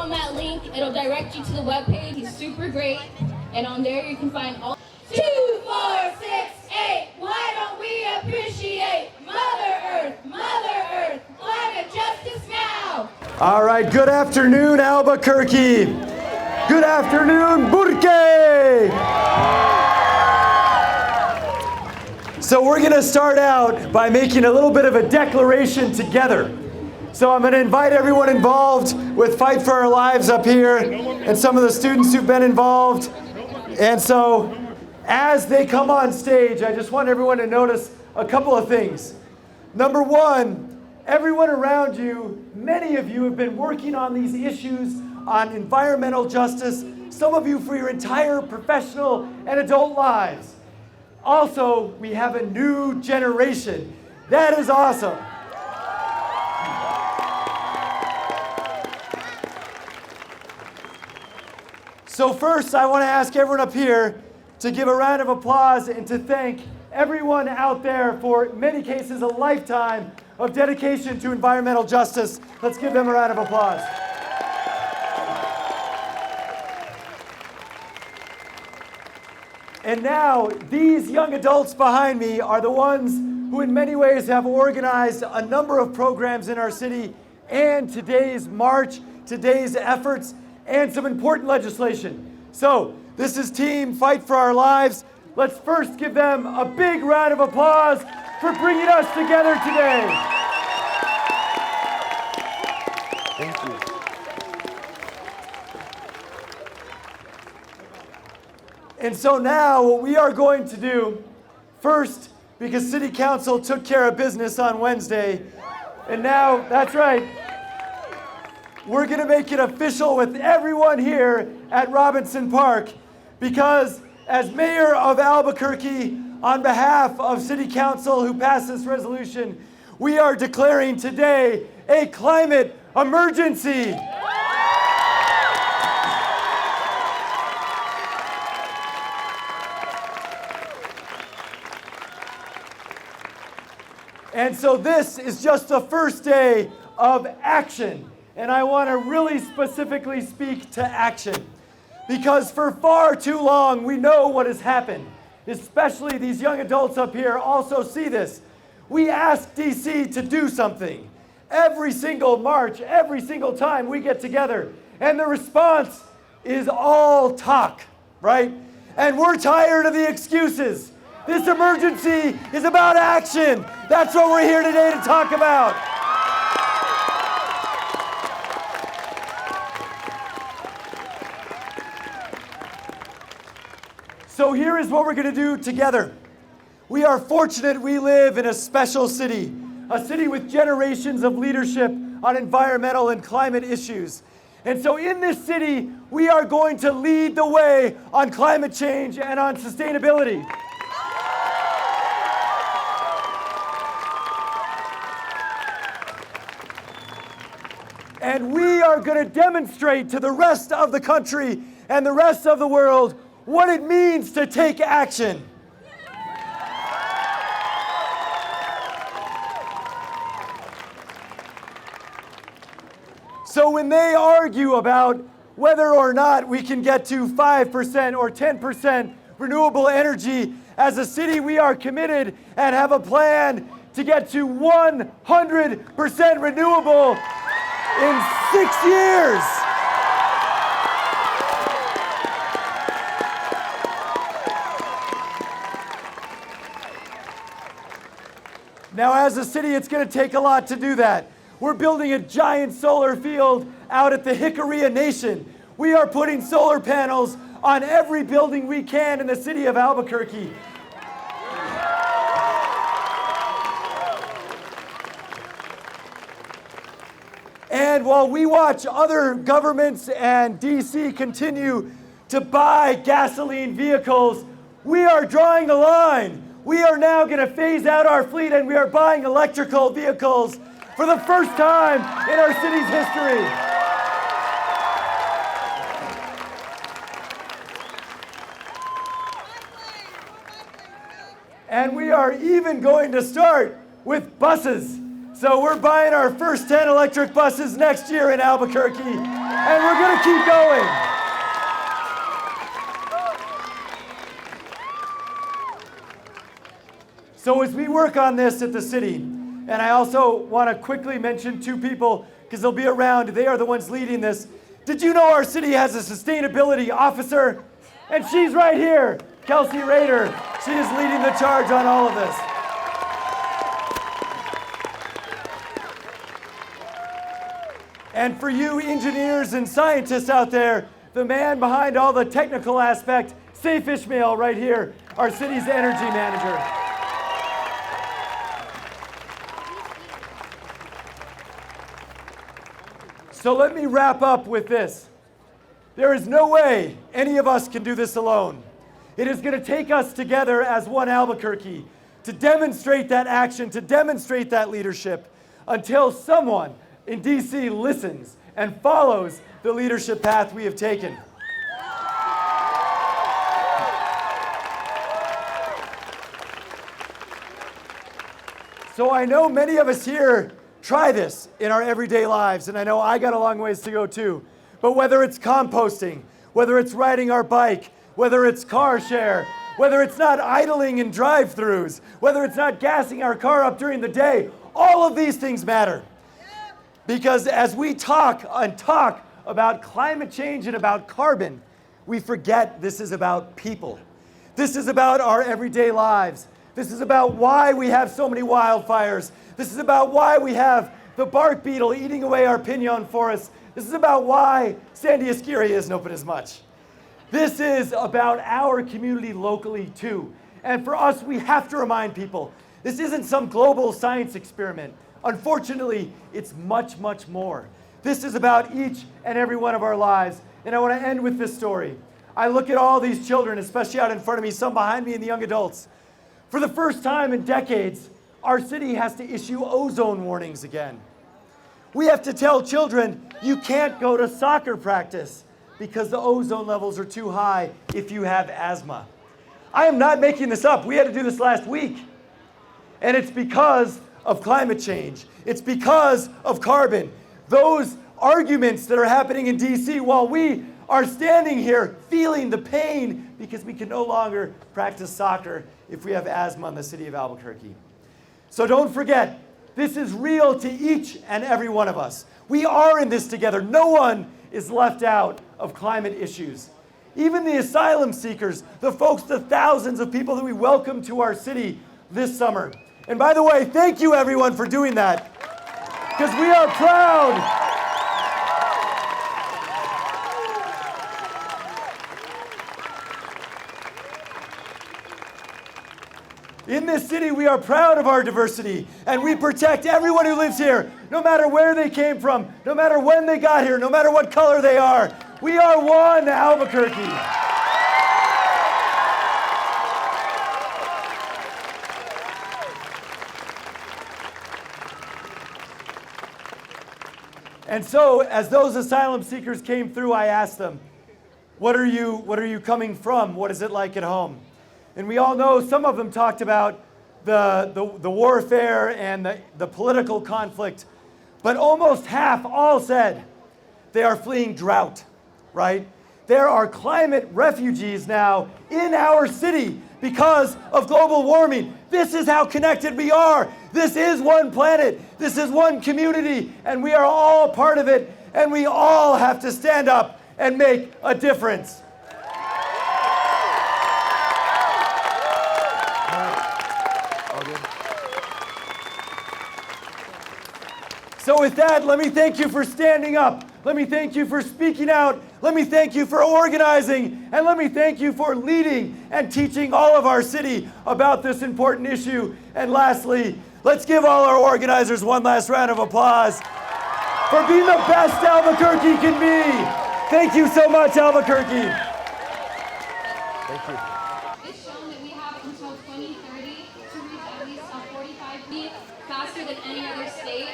on that link. It'll direct you to the webpage. He's super great. And on there you can find all 2, 4, 6, 8. Why don't we appreciate Mother Earth, climate justice now? All right, good afternoon, Albuquerque. Good afternoon, Burke. So we're going to start out by making a little bit of a declaration together. So I'm going to invite everyone involved with Fight for Our Lives up here and some of the students who've been involved. And so as they come on stage, I just want everyone to notice a couple of things. Number one, everyone around you, many of you have been working on these issues on environmental justice, some of you for your entire professional and adult lives. Also, we have a new generation. That is awesome. So first, I want to ask everyone up here to give a round of applause and to thank everyone out there for, in many cases, a lifetime of dedication to environmental justice. Let's give them a round of applause. And now, these young adults behind me are the ones who in many ways have organized a number of programs in our city and today's march, today's efforts, and some important legislation. So, this is Team Fight for Our Lives. Let's first give them a big round of applause for bringing us together today. Thank you. And so now what we are going to do, first, because City Council took care of business on Wednesday, and now, that's right, we're going to make it official with everyone here at Robinson Park, because as mayor of Albuquerque, on behalf of City Council who passed this resolution, we are declaring today a climate emergency. And so this is just the first day of action. And I want to really specifically speak to action. Because for far too long, we know what has happened. Especially these young adults up here also see this. We ask DC to do something. Every single march, every single time we get together. And the response is all talk, right? And we're tired of the excuses. This emergency is about action. That's what we're here today to talk about. So here is what we're going to do together. We are fortunate we live in a special city, a city with generations of leadership on environmental and climate issues. And so in this city, we are going to lead the way on climate change and on sustainability. And we are going to demonstrate to the rest of the country and the rest of the world what it means to take action. So when they argue about whether or not we can get to 5% or 10% renewable energy, as a city we are committed and have a plan to get to 100% renewable in 6 years. Now, as a city, it's going to take a lot to do that. We're building a giant solar field out at the Jicarilla Nation. We are putting solar panels on every building we can in the city of Albuquerque. And while we watch other governments and DC continue to buy gasoline vehicles, we are drawing the line. We are now going to phase out our fleet and we are buying electrical vehicles for the first time in our city's history. And we are even going to start with buses. So we're buying our first 10 electric buses next year in Albuquerque, and we're going to keep going. So as we work on this at the city, and I also want to quickly mention two people because they'll be around. They are the ones leading this. Did you know our city has a sustainability officer? And she's right here, Kelsey Rader. She is leading the charge on all of this. And for you engineers and scientists out there, the man behind all the technical aspect, Saif Ishmael right here, our city's energy manager. So let me wrap up with this. There is no way any of us can do this alone. It is going to take us together as one Albuquerque to demonstrate that action, to demonstrate that leadership until someone in DC listens and follows the leadership path we have taken. So I know many of us here try this in our everyday lives, and I know I got a long ways to go too. But whether it's composting, whether it's riding our bike, whether it's car share, whether it's not idling in drive-thrus, whether it's not gassing our car up during the day, all of these things matter. Because as we talk about climate change and about carbon, we forget this is about people. This is about our everyday lives. This is about why we have so many wildfires. This is about why we have the bark beetle eating away our pinon forests. This is about why San Diego isn't open as much. This is about our community locally too. And for us, we have to remind people, this isn't some global science experiment. Unfortunately, it's much, much more. This is about each and every one of our lives. And I want to end with this story. I look at all these children, especially out in front of me, some behind me and the young adults. For the first time in decades, our city has to issue ozone warnings again. We have to tell children, you can't go to soccer practice because the ozone levels are too high if you have asthma. I am not making this up. We had to do this last week. And it's because of climate change. It's because of carbon. Those arguments that are happening in DC while we are standing here feeling the pain because we can no longer practice soccer if we have asthma in the city of Albuquerque. So don't forget, this is real to each and every one of us. We are in this together. No one is left out of climate issues. Even the asylum seekers, the folks, the thousands of people that we welcome to our city this summer. And by the way, thank you everyone for doing that, because we are proud. In this city, we are proud of our diversity, and we protect everyone who lives here, no matter where they came from, no matter when they got here, no matter what color they are. We are one Albuquerque. And so, as those asylum seekers came through, I asked them, what are you coming from? What is it like at home? And we all know some of them talked about the warfare and the political conflict, but almost half all said they are fleeing drought, right? There are climate refugees now in our city because of global warming. This is how connected we are. This is one planet. This is one community, and we are all part of it, and we all have to stand up and make a difference. So with that, let me thank you for standing up. Let me thank you for speaking out. Let me thank you for organizing. And let me thank you for leading and teaching all of our city about this important issue. And lastly, let's give all our organizers one last round of applause for being the best Albuquerque can be. Thank you so much, Albuquerque. Thank you. It's shown that we have until 2030 to reach at least a 45 feet faster than any other state.